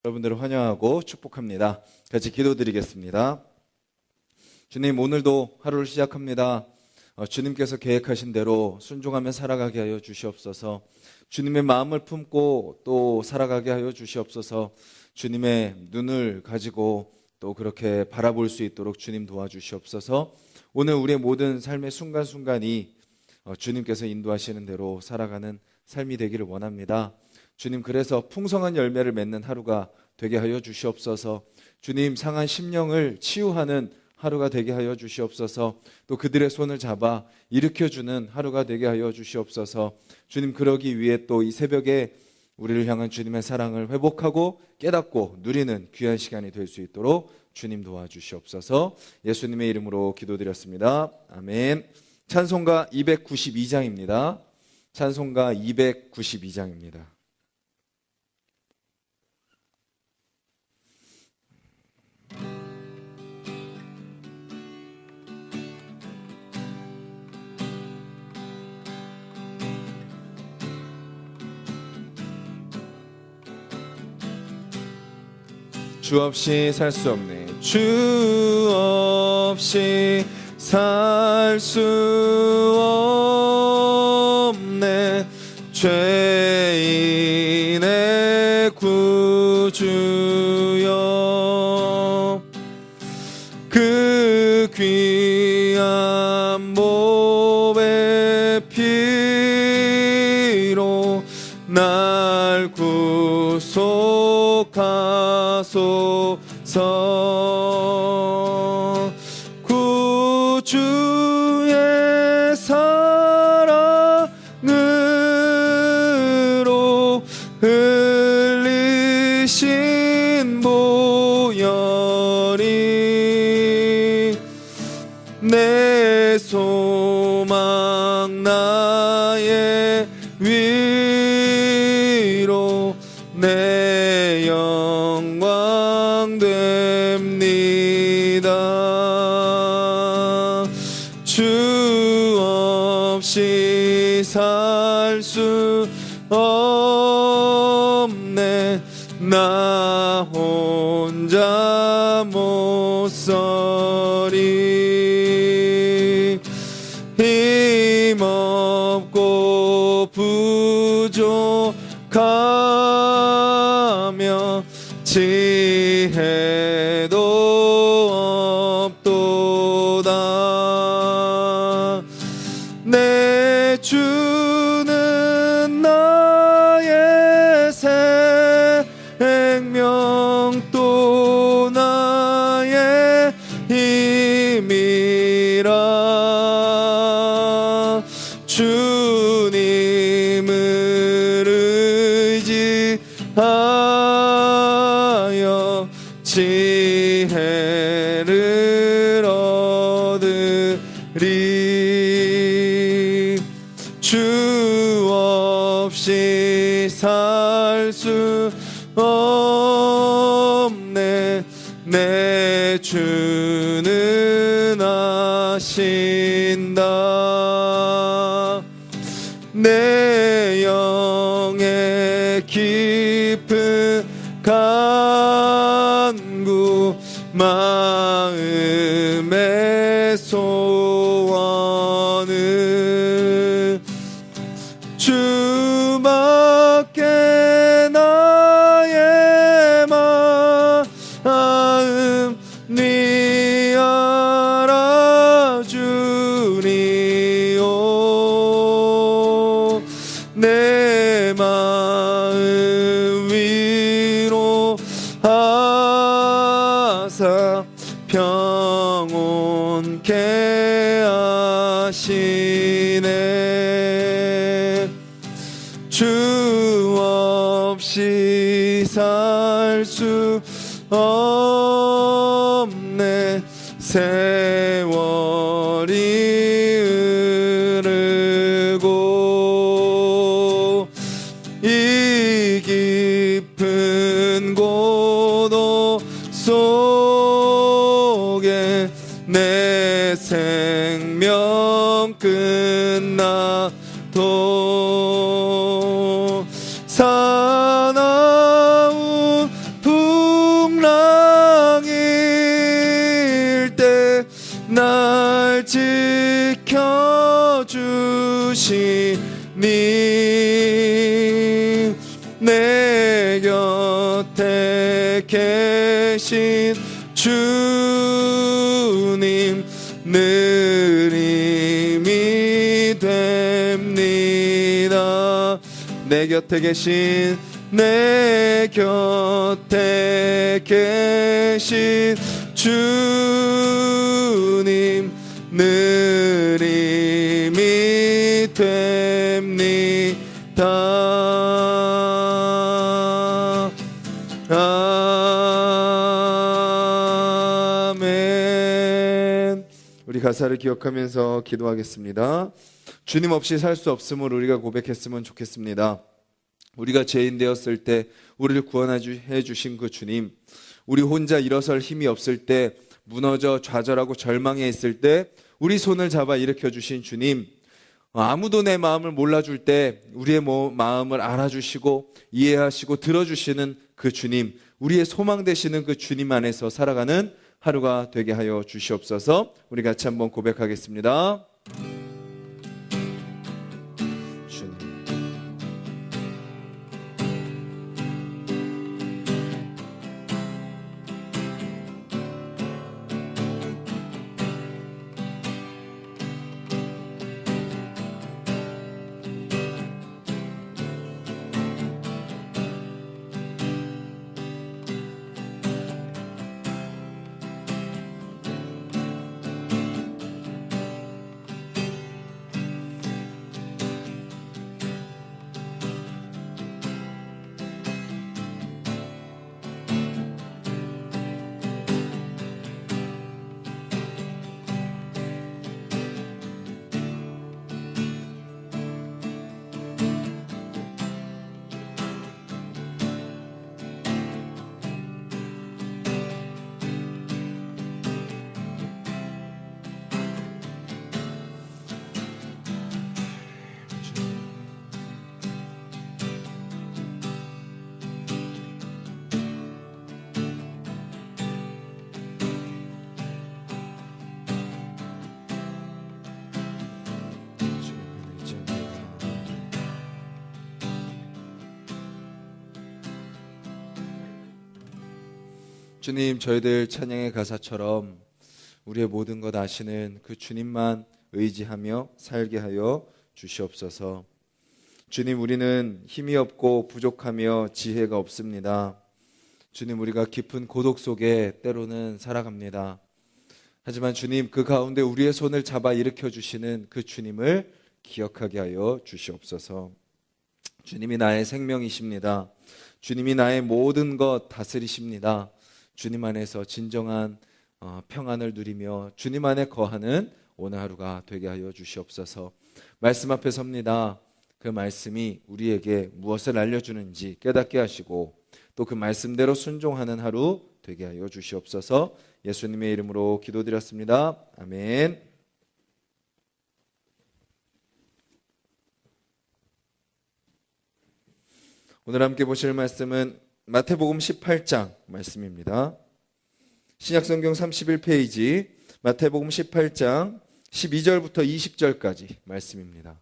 여러분들을 환영하고 축복합니다. 같이 기도드리겠습니다. 주님, 오늘도 하루를 시작합니다. 주님께서 계획하신 대로 순종하며 살아가게 하여 주시옵소서. 주님의 마음을 품고 또 살아가게 하여 주시옵소서. 주님의 눈을 가지고 또 그렇게 바라볼 수 있도록 주님 도와주시옵소서. 오늘 우리의 모든 삶의 순간순간이 주님께서 인도하시는 대로 살아가는 삶이 되기를 원합니다. 주님, 그래서 풍성한 열매를 맺는 하루가 되게 하여 주시옵소서. 주님, 상한 심령을 치유하는 하루가 되게 하여 주시옵소서. 또 그들의 손을 잡아 일으켜주는 하루가 되게 하여 주시옵소서. 주님, 그러기 위해 또 이 새벽에 우리를 향한 주님의 사랑을 회복하고 깨닫고 누리는 귀한 시간이 될 수 있도록 주님 도와주시옵소서. 예수님의 이름으로 기도드렸습니다. 아멘. 찬송가 292장입니다. 찬송가 292장입니다. 주 없이 살 수 없네. 주 없이 살 수 없네. 죄인의 구주여, 그 귀한 몸의 피로 날 구속하소서. 구주의 사랑으로 흘리신 보혈이 내 소망 나의 위로 내 영광 됩니다. 주 없이 살 수 없네. 나 혼자 못 서리. 힘없고 부족하며 지혜도 없도다. 내 주는 나의 생명 또 나의 힘이라. 주님을 의지하여 지혜를 얻으리. 주 없이 살 수 없네. 내 주는 아신다. 내 영의 깊은 간구 마음의 소원은 주밖에 나의 마음 네 알아주리오. 내 마음 위로하사 평온케 하시네. 주 없이 살 수 없네. 세월이 흐르고 이 깊은 고도 속에 내 생명 끝나도 사나운 부 내 곁에 계신 주님 늘 힘이 됩니다. 내 곁에 계신 내 곁에 계신 주님 늘 힘이 됩니다. 아멘. 우리 가사를 기억하면서 기도하겠습니다. 주님 없이 살 수 없음을 우리가 고백했으면 좋겠습니다. 우리가 죄인 되었을 때 우리를 구원해 주신 그 주님, 우리 혼자 일어설 힘이 없을 때, 무너져 좌절하고 절망해 있을 때 우리 손을 잡아 일으켜 주신 주님, 아무도 내 마음을 몰라줄 때 우리의 마음을 알아주시고 이해하시고 들어주시는 그 주님, 우리의 소망 되시는 그 주님 안에서 살아가는 하루가 되게 하여 주시옵소서. 우리 같이 한번 고백하겠습니다. 주님, 저희들 찬양의 가사처럼 우리의 모든 것 아시는 그 주님만 의지하며 살게 하여 주시옵소서. 주님, 우리는 힘이 없고 부족하며 지혜가 없습니다. 주님, 우리가 깊은 고독 속에 때로는 살아갑니다. 하지만 주님, 그 가운데 우리의 손을 잡아 일으켜 주시는 그 주님을 기억하게 하여 주시옵소서. 주님이 나의 생명이십니다. 주님이 나의 모든 것 다스리십니다. 주님 안에서 진정한 평안을 누리며 주님 안에 거하는 오늘 하루가 되게 하여 주시옵소서. 말씀 앞에 섭니다. 그 말씀이 우리에게 무엇을 알려주는지 깨닫게 하시고 또 그 말씀대로 순종하는 하루 되게 하여 주시옵소서. 예수님의 이름으로 기도드렸습니다. 아멘. 오늘 함께 보실 말씀은 마태복음 18장 말씀입니다. 신약성경 31페이지 마태복음 18장 12절부터 20절까지 말씀입니다.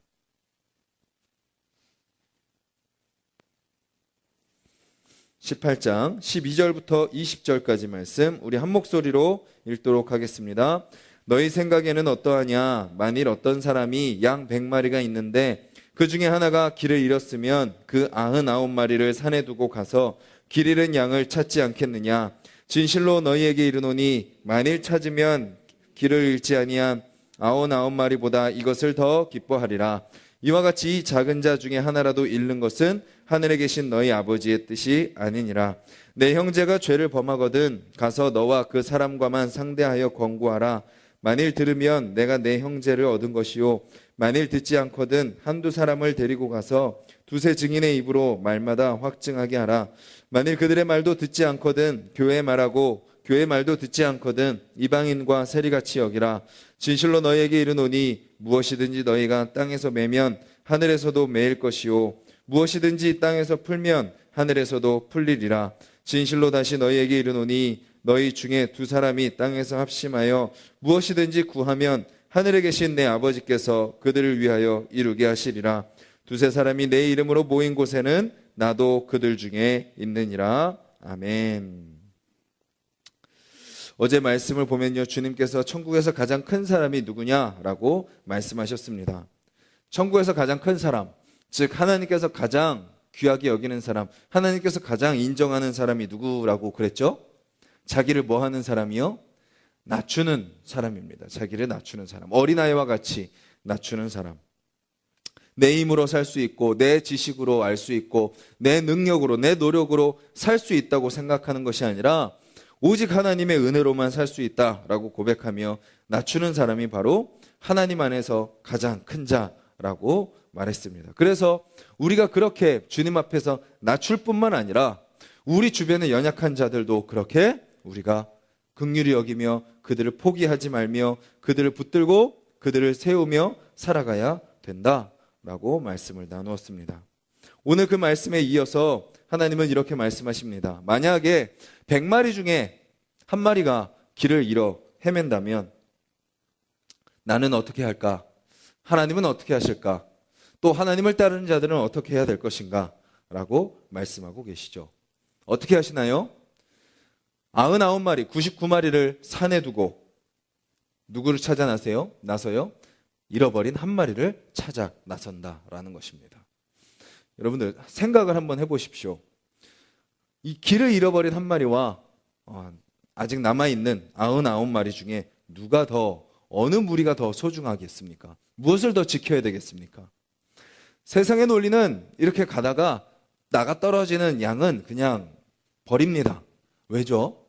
(18장) 12절부터 20절까지 말씀 우리 한 목소리로 읽도록 하겠습니다. 너희 생각에는 어떠하냐? 만일 어떤 사람이 양 100마리가 있는데 그 중에 하나가 길을 잃었으면 그 99마리를 산에 두고 가서 길 잃은 양을 찾지 않겠느냐? 진실로 너희에게 이르노니 만일 찾으면 길을 잃지 아니한 99마리보다 이것을 더 기뻐하리라. 이와 같이 이 작은 자 중에 하나라도 잃는 것은 하늘에 계신 너희 아버지의 뜻이 아니니라. 내 형제가 죄를 범하거든 가서 너와 그 사람과만 상대하여 권고하라. 만일 들으면 내가 내 형제를 얻은 것이요 만일 듣지 않거든 한두 사람을 데리고 가서 두세 증인의 입으로 말마다 확증하게 하라. 만일 그들의 말도 듣지 않거든 교회의 말하고 교회의 말도 듣지 않거든 이방인과 세리같이 여기라. 진실로 너희에게 이르노니 무엇이든지 너희가 땅에서 매면 하늘에서도 매일 것이요 무엇이든지 땅에서 풀면 하늘에서도 풀리리라. 진실로 다시 너희에게 이르노니 너희 중에 두 사람이 땅에서 합심하여 무엇이든지 구하면 하늘에 계신 내 아버지께서 그들을 위하여 이루게 하시리라. 두세 사람이 내 이름으로 모인 곳에는 나도 그들 중에 있느니라. 아멘. 어제 말씀을 보면요, 주님께서 천국에서 가장 큰 사람이 누구냐라고 말씀하셨습니다. 천국에서 가장 큰 사람, 즉 하나님께서 가장 귀하게 여기는 사람, 하나님께서 가장 인정하는 사람이 누구라고 그랬죠? 자기를 뭐 하는 사람이요? 낮추는 사람입니다. 자기를 낮추는 사람. 어린아이와 같이 낮추는 사람. 내 힘으로 살 수 있고, 내 지식으로 알 수 있고, 내 능력으로, 내 노력으로 살 수 있다고 생각하는 것이 아니라 오직 하나님의 은혜로만 살 수 있다라고 고백하며 낮추는 사람이 바로 하나님 안에서 가장 큰 자라고 말했습니다. 그래서 우리가 그렇게 주님 앞에서 낮출 뿐만 아니라 우리 주변의 연약한 자들도 그렇게 우리가 긍휼히 여기며 그들을 포기하지 말며 그들을 붙들고 그들을 세우며 살아가야 된다라고 말씀을 나누었습니다. 오늘 그 말씀에 이어서 하나님은 이렇게 말씀하십니다. 만약에 100마리 중에 한 마리가 길을 잃어 헤맨다면 나는 어떻게 할까? 하나님은 어떻게 하실까? 또 하나님을 따르는 자들은 어떻게 해야 될 것인가? 라고 말씀하고 계시죠. 어떻게 하시나요? 99마리, 99마리를 산에 두고 누구를 찾아 나서요? 잃어버린 한 마리를 찾아 나선다라는 것입니다. 여러분들 생각을 한번 해보십시오. 이 길을 잃어버린 한 마리와 아직 남아있는 99마리 중에 누가 더, 어느 무리가 더 소중하겠습니까? 무엇을 더 지켜야 되겠습니까? 세상의 논리는 이렇게 가다가 나가 떨어지는 양은 그냥 버립니다. 왜죠?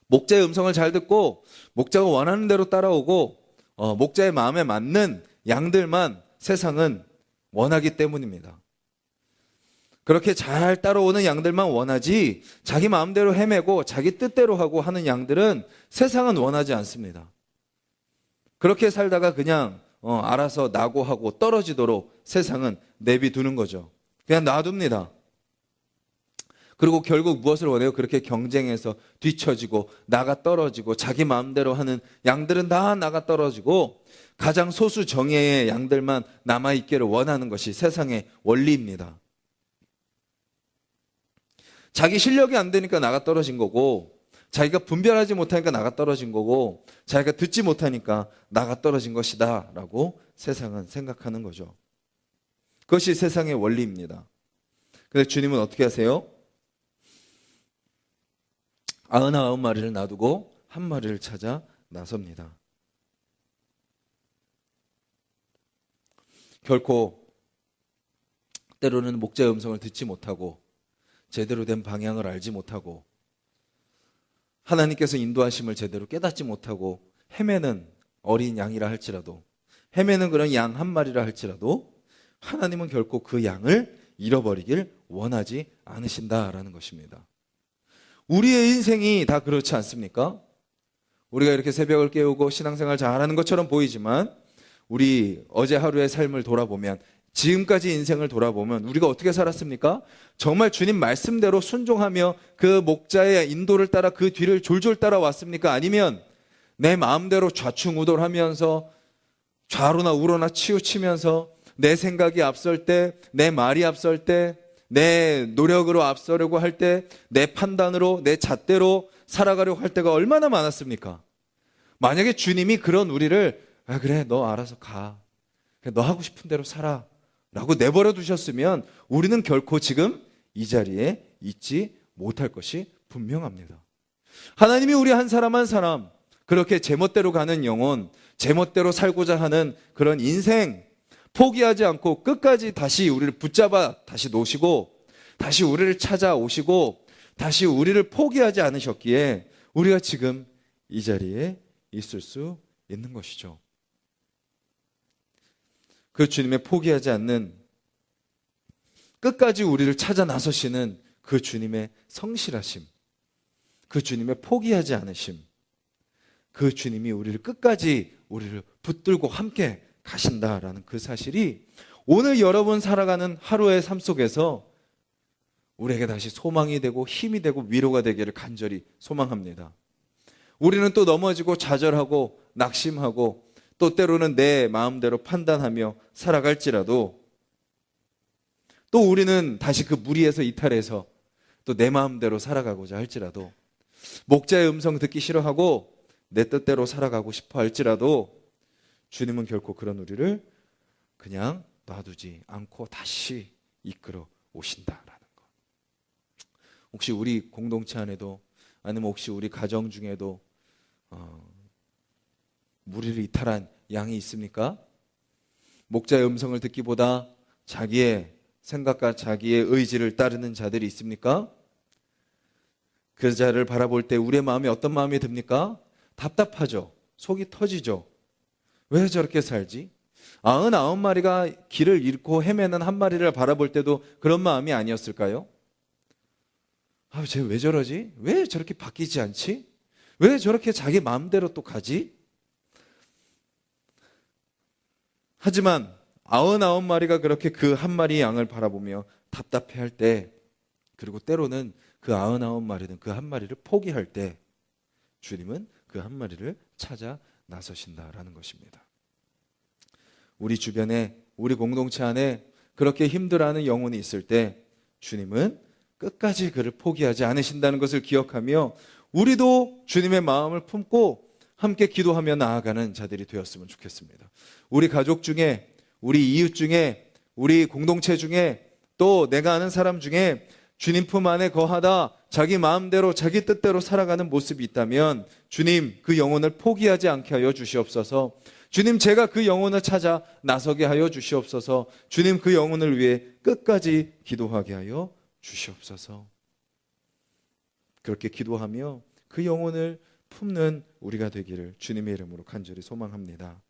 목자의 음성을 잘 듣고 목자가 원하는 대로 따라오고 목자의 마음에 맞는 양들만 세상은 원하기 때문입니다. 그렇게 잘 따라오는 양들만 원하지 자기 마음대로 헤매고 자기 뜻대로 하고 하는 양들은 세상은 원하지 않습니다. 그렇게 살다가 그냥 알아서 낙오하고 떨어지도록 세상은 내비두는 거죠. 그냥 놔둡니다. 그리고 결국 무엇을 원해요? 그렇게 경쟁해서 뒤처지고 나가 떨어지고 자기 마음대로 하는 양들은 다 나가 떨어지고 가장 소수 정예의 양들만 남아있기를 원하는 것이 세상의 원리입니다. 자기 실력이 안 되니까 나가 떨어진 거고 자기가 분별하지 못하니까 나가 떨어진 거고 자기가 듣지 못하니까 나가 떨어진 것이다 라고 세상은 생각하는 거죠. 그것이 세상의 원리입니다. 그런데 주님은 어떻게 하세요? 99마리를 놔두고 한 마리를 찾아 나섭니다. 결코 때로는 목자의 음성을 듣지 못하고 제대로 된 방향을 알지 못하고 하나님께서 인도하심을 제대로 깨닫지 못하고 헤매는 어린 양이라 할지라도 헤매는 그런 양 한 마리라 할지라도 하나님은 결코 그 양을 잃어버리길 원하지 않으신다라는 것입니다. 우리의 인생이 다 그렇지 않습니까? 우리가 이렇게 새벽을 깨우고 신앙생활 잘하는 것처럼 보이지만 우리 어제 하루의 삶을 돌아보면 지금까지 인생을 돌아보면 우리가 어떻게 살았습니까? 정말 주님 말씀대로 순종하며 그 목자의 인도를 따라 그 뒤를 졸졸 따라왔습니까? 아니면 내 마음대로 좌충우돌하면서 좌로나 우로나 치우치면서 내 생각이 앞설 때, 내 말이 앞설 때, 내 노력으로 앞서려고 할 때, 내 판단으로, 내 잣대로 살아가려고 할 때가 얼마나 많았습니까? 만약에 주님이 그런 우리를 그래 너 알아서 가, 너 하고 싶은 대로 살아 라고 내버려 두셨으면 우리는 결코 지금 이 자리에 있지 못할 것이 분명합니다. 하나님이 우리 한 사람 한 사람 그렇게 제멋대로 가는 영혼, 제멋대로 살고자 하는 그런 인생 포기하지 않고 끝까지 다시 우리를 붙잡아 다시 놓으시고 다시 우리를 찾아오시고 다시 우리를 포기하지 않으셨기에 우리가 지금 이 자리에 있을 수 있는 것이죠. 그 주님의 포기하지 않는 끝까지 우리를 찾아 나서시는 그 주님의 성실하심, 그 주님의 포기하지 않으심, 그 주님이 우리를 끝까지 우리를 붙들고 함께 가신다라는 그 사실이 오늘 여러분 살아가는 하루의 삶 속에서 우리에게 다시 소망이 되고 힘이 되고 위로가 되기를 간절히 소망합니다. 우리는 또 넘어지고 좌절하고 낙심하고 또 때로는 내 마음대로 판단하며 살아갈지라도 또 우리는 다시 그 무리에서 이탈해서 또 내 마음대로 살아가고자 할지라도, 목자의 음성 듣기 싫어하고 내 뜻대로 살아가고 싶어 할지라도 주님은 결코 그런 우리를 그냥 놔두지 않고 다시 이끌어 오신다라는 것. 혹시 우리 공동체 안에도, 아니면 혹시 우리 가정 중에도 무리를 이탈한 양이 있습니까? 목자의 음성을 듣기보다 자기의 생각과 자기의 의지를 따르는 자들이 있습니까? 그 자를 바라볼 때 우리의 마음이 어떤 마음이 듭니까? 답답하죠. 속이 터지죠. 왜 저렇게 살지? 99마리가 길을 잃고 헤매는 한 마리를 바라볼 때도 그런 마음이 아니었을까요? 쟤 왜 저러지? 왜 저렇게 바뀌지 않지? 왜 저렇게 자기 마음대로 또 가지? 하지만 99마리가 그렇게 그 한 마리 양을 바라보며 답답해할 때, 그리고 때로는 그 99마리는 그 한 마리를 포기할 때 주님은 그 한 마리를 찾아 나서신다라는 것입니다. 우리 주변에, 우리 공동체 안에 그렇게 힘들어하는 영혼이 있을 때 주님은 끝까지 그를 포기하지 않으신다는 것을 기억하며 우리도 주님의 마음을 품고 함께 기도하며 나아가는 자들이 되었으면 좋겠습니다. 우리 가족 중에, 우리 이웃 중에, 우리 공동체 중에, 또 내가 아는 사람 중에 주님 품 안에 거하다 자기 마음대로 자기 뜻대로 살아가는 모습이 있다면 주님, 그 영혼을 포기하지 않게 하여 주시옵소서. 주님, 제가 그 영혼을 찾아 나서게 하여 주시옵소서. 주님, 그 영혼을 위해 끝까지 기도하게 하여 주시옵소서. 그렇게 기도하며 그 영혼을 품는 우리가 되기를 주님의 이름으로 간절히 소망합니다.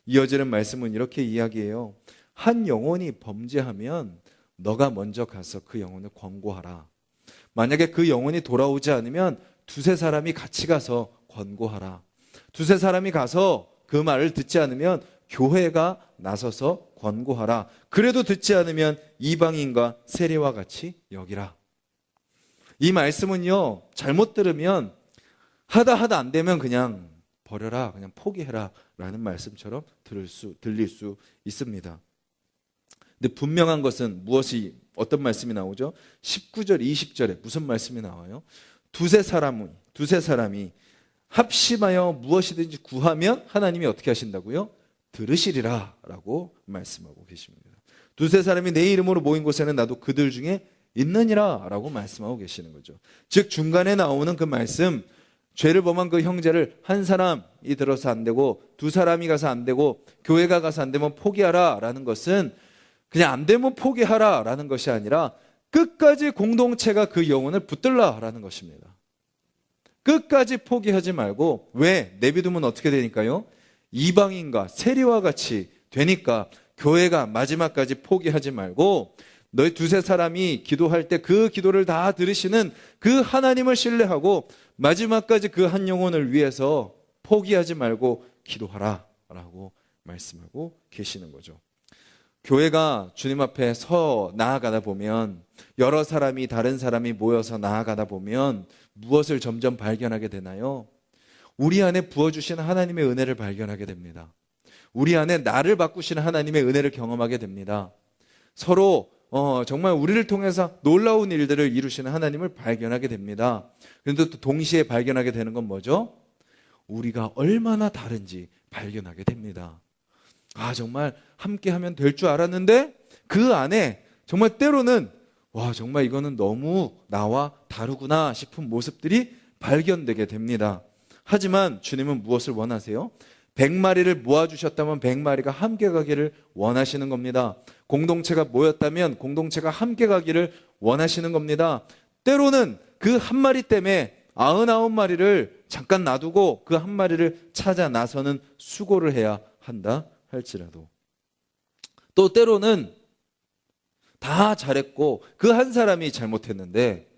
이어지는 말씀은 이렇게 이야기해요. 한 영혼이 범죄하면 너가 먼저 가서 그 영혼을 권고하라. 만약에 그 영혼이 돌아오지 않으면 두세 사람이 같이 가서 권고하라. 두세 사람이 가서 그 말을 듣지 않으면 교회가 나서서 권고하라. 그래도 듣지 않으면 이방인과 세리와 같이 여기라. 이 말씀은요, 잘못 들으면 하다 안 되면 그냥 버려라, 그냥 포기해라 라는 말씀처럼 들릴 수 있습니다. 근데 분명한 것은 어떤 말씀이 나오죠? 19절, 20절에 무슨 말씀이 나와요? 두세 사람이 합심하여 무엇이든지 구하면 하나님이 어떻게 하신다고요? 들으시리라 라고 말씀하고 계십니다. 두세 사람이 내 이름으로 모인 곳에는 나도 그들 중에 있느니라 라고 말씀하고 계시는 거죠. 즉 중간에 나오는 그 말씀, 죄를 범한 그 형제를 한 사람이 들어서 안 되고 두 사람이 가서 안 되고 교회가 가서 안 되면 포기하라 라는 것은 그냥 안 되면 포기하라 라는 것이 아니라 끝까지 공동체가 그 영혼을 붙들라 라는 것입니다. 끝까지 포기하지 말고, 왜? 내비두면 어떻게 되니까요? 이방인과 세리와 같이 되니까 교회가 마지막까지 포기하지 말고 너희 두세 사람이 기도할 때 그 기도를 다 들으시는 그 하나님을 신뢰하고 마지막까지 그 한 영혼을 위해서 포기하지 말고 기도하라 라고 말씀하고 계시는 거죠. 교회가 주님 앞에 나아가다 보면, 여러 사람이, 다른 사람이 모여서 나아가다 보면 무엇을 점점 발견하게 되나요? 우리 안에 부어주시는 하나님의 은혜를 발견하게 됩니다. 우리 안에 나를 바꾸시는 하나님의 은혜를 경험하게 됩니다. 서로 정말 우리를 통해서 놀라운 일들을 이루시는 하나님을 발견하게 됩니다. 그런데 또 동시에 발견하게 되는 건 뭐죠? 우리가 얼마나 다른지 발견하게 됩니다. 정말 함께 하면 될 줄 알았는데 그 안에 정말 때로는 정말 이거는 너무 나와 다르구나 싶은 모습들이 발견되게 됩니다. 하지만 주님은 무엇을 원하세요? 100마리를 모아주셨다면 100마리가 함께 가기를 원하시는 겁니다. 공동체가 모였다면 공동체가 함께 가기를 원하시는 겁니다. 때로는 그 한 마리 때문에 99마리를 잠깐 놔두고 그 한 마리를 찾아 나서는 수고를 해야 한다 할지라도, 또 때로는 다 잘했고 그 한 사람이 잘못했는데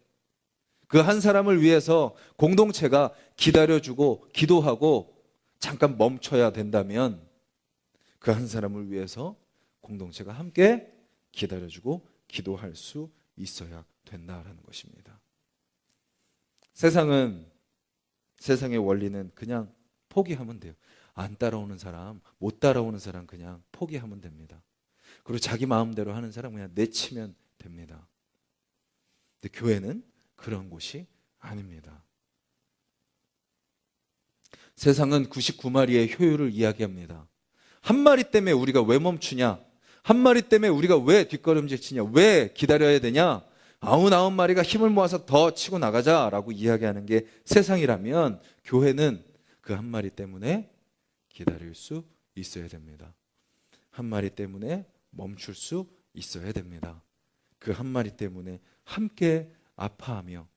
그 한 사람을 위해서 공동체가 기다려주고 기도하고 잠깐 멈춰야 된다면 그 한 사람을 위해서 공동체가 함께 기다려주고 기도할 수 있어야 된다라는 것입니다. 세상의 원리는 그냥 포기하면 돼요. 안 따라오는 사람, 못 따라오는 사람 그냥 포기하면 됩니다. 그리고 자기 마음대로 하는 사람 그냥 내치면 됩니다. 근데 교회는 그런 곳이 아닙니다. 세상은 99마리의 효율을 이야기합니다. 한 마리 때문에 우리가 왜 멈추냐? 한 마리 때문에 우리가 왜 뒷걸음질 치냐? 왜 기다려야 되냐? 99마리가 힘을 모아서 더 치고 나가자라고 이야기하는 게 세상이라면 교회는 그 한 마리 때문에 기다릴 수 있어야 됩니다. 한 마리 때문에 멈출 수 있어야 됩니다. 그 한 마리 때문에 함께 아파하며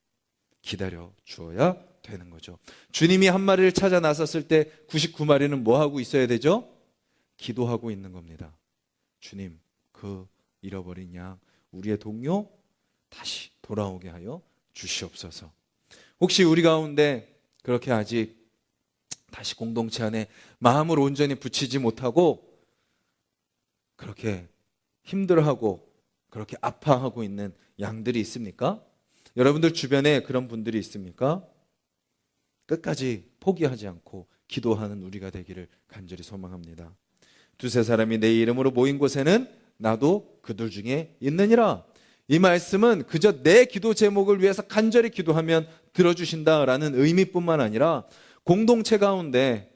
기다려 주어야 되는 거죠. 주님이 한 마리를 찾아 나섰을 때 99마리는 뭐 하고 있어야 되죠? 기도하고 있는 겁니다. 주님, 그 잃어버린 양, 우리의 동료 다시 돌아오게 하여 주시옵소서. 혹시 우리 가운데 그렇게 아직 다시 공동체 안에 마음을 온전히 붙이지 못하고 그렇게 힘들어하고 그렇게 아파하고 있는 양들이 있습니까? 여러분들 주변에 그런 분들이 있습니까? 끝까지 포기하지 않고 기도하는 우리가 되기를 간절히 소망합니다. 두세 사람이 내 이름으로 모인 곳에는 나도 그들 중에 있느니라. 이 말씀은 그저 내 기도 제목을 위해서 간절히 기도하면 들어주신다라는 의미뿐만 아니라 공동체 가운데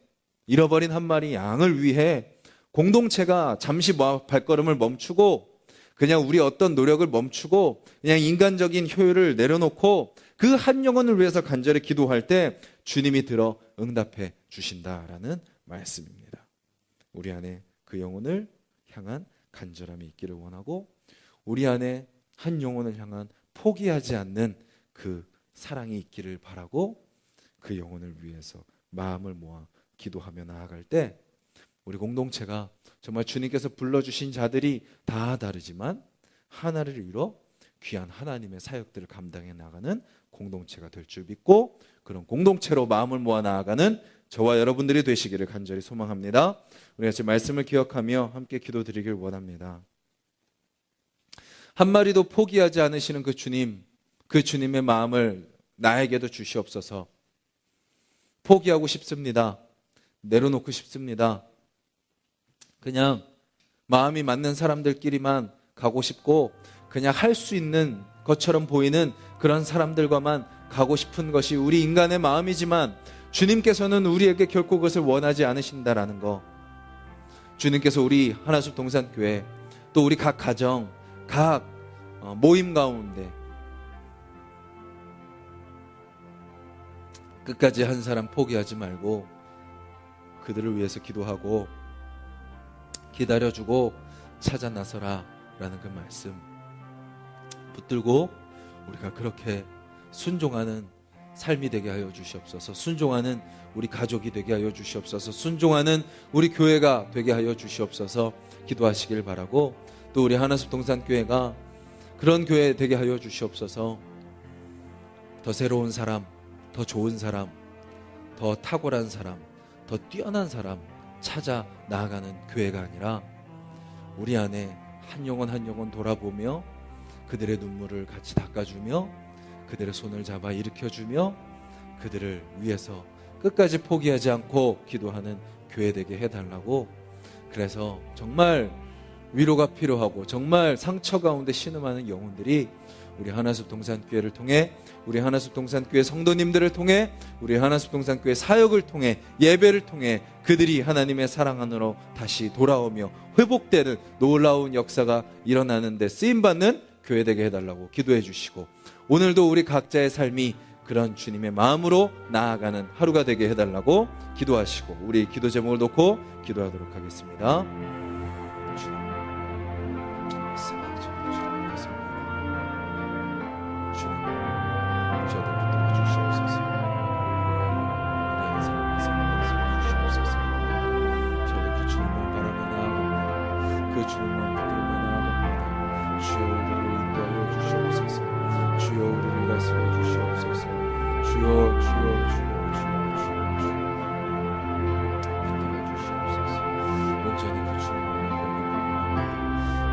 잃어버린 한 마리 양을 위해 공동체가 잠시 발걸음을 멈추고 그냥 우리 어떤 노력을 멈추고 그냥 인간적인 효율을 내려놓고 그 한 영혼을 위해서 간절히 기도할 때 주님이 들어 응답해 주신다라는 말씀입니다. 우리 안에 그 영혼을 향한 간절함이 있기를 원하고 우리 안에 한 영혼을 향한 포기하지 않는 그 사랑이 있기를 바라고 그 영혼을 위해서 마음을 모아 기도하며 나아갈 때 우리 공동체가 정말 주님께서 불러주신 자들이 다 다르지만 하나를 이루어 귀한 하나님의 사역들을 감당해 나가는 공동체가 될 줄 믿고 그런 공동체로 마음을 모아 나아가는 저와 여러분들이 되시기를 간절히 소망합니다. 우리 같이 말씀을 기억하며 함께 기도드리길 원합니다. 한 마리도 포기하지 않으시는 그 주님, 그 주님의 마음을 나에게도 주시옵소서. 포기하고 싶습니다. 내려놓고 싶습니다. 그냥 마음이 맞는 사람들끼리만 가고 싶고 그냥 할 수 있는 것처럼 보이는 그런 사람들과만 가고 싶은 것이 우리 인간의 마음이지만 주님께서는 우리에게 결코 그것을 원하지 않으신다라는 거. 주님께서 우리 하나숲 동산교회 또 우리 각 가정, 각 모임 가운데 끝까지 한 사람 포기하지 말고 그들을 위해서 기도하고 기다려주고 찾아 나서라 라는 그 말씀 붙들고 우리가 그렇게 순종하는 삶이 되게 하여 주시옵소서. 순종하는 우리 가족이 되게 하여 주시옵소서. 순종하는 우리 교회가 되게 하여 주시옵소서. 기도하시길 바라고 또 우리 하나숲 동산교회가 그런 교회 되게 하여 주시옵소서. 더 새로운 사람, 더 좋은 사람, 더 탁월한 사람, 더 뛰어난 사람 찾아 나아가는 교회가 아니라 우리 안에 한 영혼 한 영혼 돌아보며 그들의 눈물을 같이 닦아주며 그들의 손을 잡아 일으켜주며 그들을 위해서 끝까지 포기하지 않고 기도하는 교회 되게 해달라고. 그래서 정말 위로가 필요하고 정말 상처 가운데 신음하는 영혼들이 우리 하나숲 동산교회를 통해 우리 하나숲 동산교회 성도님들을 통해 우리 하나숲 동산교회 사역을 통해 예배를 통해 그들이 하나님의 사랑 안으로 다시 돌아오며 회복되는 놀라운 역사가 일어나는 데 쓰임받는 교회 되게 해달라고 기도해 주시고 오늘도 우리 각자의 삶이 그런 주님의 마음으로 나아가는 하루가 되게 해달라고 기도하시고 우리 기도 제목을 놓고 기도하도록 하겠습니다.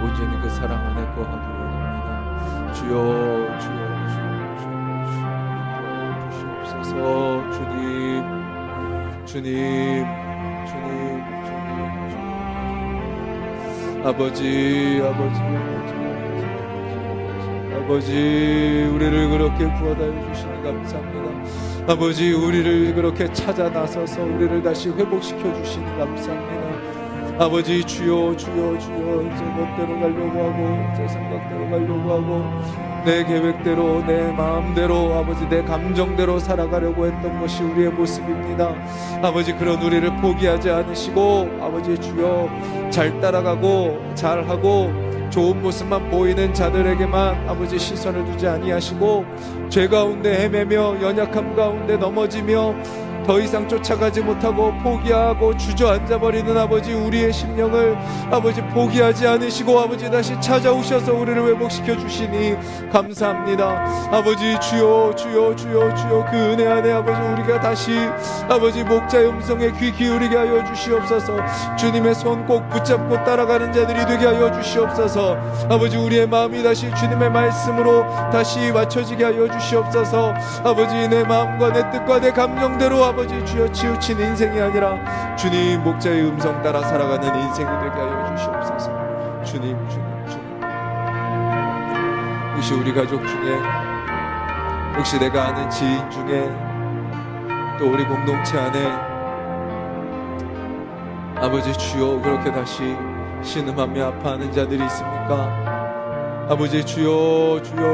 온전히 그 사랑 안에 거하기를 원합니다. 주여 주시옵소서. 주님 아버지, 우리를 그렇게 구원하여 주시니 감사합니다. 아버지, 우리를 그렇게 찾아 나서서 우리를 다시 회복시켜 주시니 감사합니다. 아버지, 주여 제 멋대로 가려고 하고 제 생각대로 가려고 하고 내 계획대로 내 마음대로 아버지 내 감정대로 살아가려고 했던 것이 우리의 모습입니다. 아버지, 그런 우리를 포기하지 않으시고 아버지 주여 잘 따라가고 잘하고 좋은 모습만 보이는 자들에게만 아버지 시선을 두지 아니하시고 죄 가운데 헤매며 연약함 가운데 넘어지며 더 이상 쫓아가지 못하고 포기하고 주저앉아버리는 아버지 우리의 심령을 아버지 포기하지 않으시고 아버지 다시 찾아오셔서 우리를 회복시켜 주시니 감사합니다. 아버지 주여 그 은혜 안에 아버지 우리가 다시 아버지 목자의 음성에 귀 기울이게 하여 주시옵소서. 주님의 손 꼭 붙잡고 따라가는 자들이 되게 하여 주시옵소서. 아버지, 우리의 마음이 다시 주님의 말씀으로 다시 맞춰지게 하여 주시옵소서. 아버지, 내 마음과 내 뜻과 내 감정대로 아버지 주여 치우친 인생이 아니라 주님 목자의 음성 따라 살아가는 인생이 되게 하여 주시옵소서. 주님 혹시 우리 가족 중에 혹시 내가 아는 지인 중에 또 우리 공동체 안에 아버지 주여 그렇게 다시 신음하며 아파하는 자들이 있습니까? 아버지 주여 주님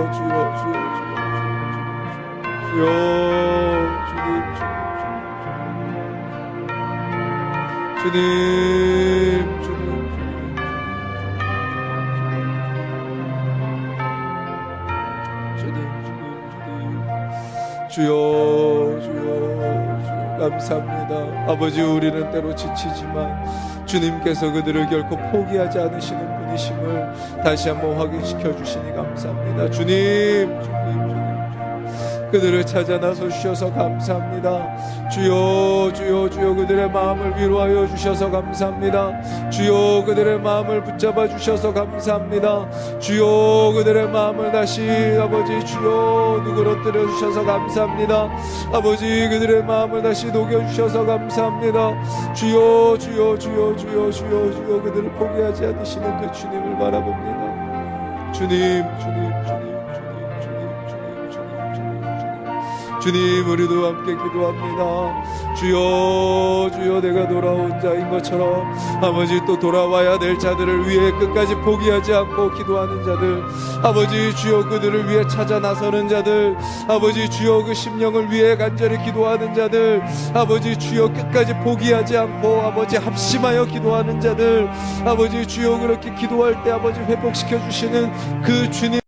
주여 감사합니다. 아버지, 우리는 때로 지치지만 주님께서 그들을 결코 포기하지 않으시는 분이심을 다시 한번 확인시켜 주시니 감사합니다. 주님 그들을 찾아 나서 주셔서 감사합니다. 주여 그들의 마음을 위로하여 주셔서 감사합니다. 주여 그들의 마음을 붙잡아 주셔서 감사합니다. 주여 그들의 마음을 다시 아버지 주여 누그러뜨려 주셔서 감사합니다. 아버지, 그들의 마음을 다시 녹여 주셔서 감사합니다. 주여 그들을 포기하지 않으시는 그 주님을 바라봅니다. 주님, 우리도 함께 기도합니다. 주여 내가 돌아온 자인 것처럼 아버지 또 돌아와야 될 자들을 위해 끝까지 포기하지 않고 기도하는 자들, 아버지 주여 그들을 위해 찾아 나서는 자들, 아버지 주여 그 심령을 위해 간절히 기도하는 자들, 아버지 주여 끝까지 포기하지 않고 아버지 합심하여 기도하는 자들, 아버지 주여 그렇게 기도할 때 아버지 회복시켜 주시는 그 주님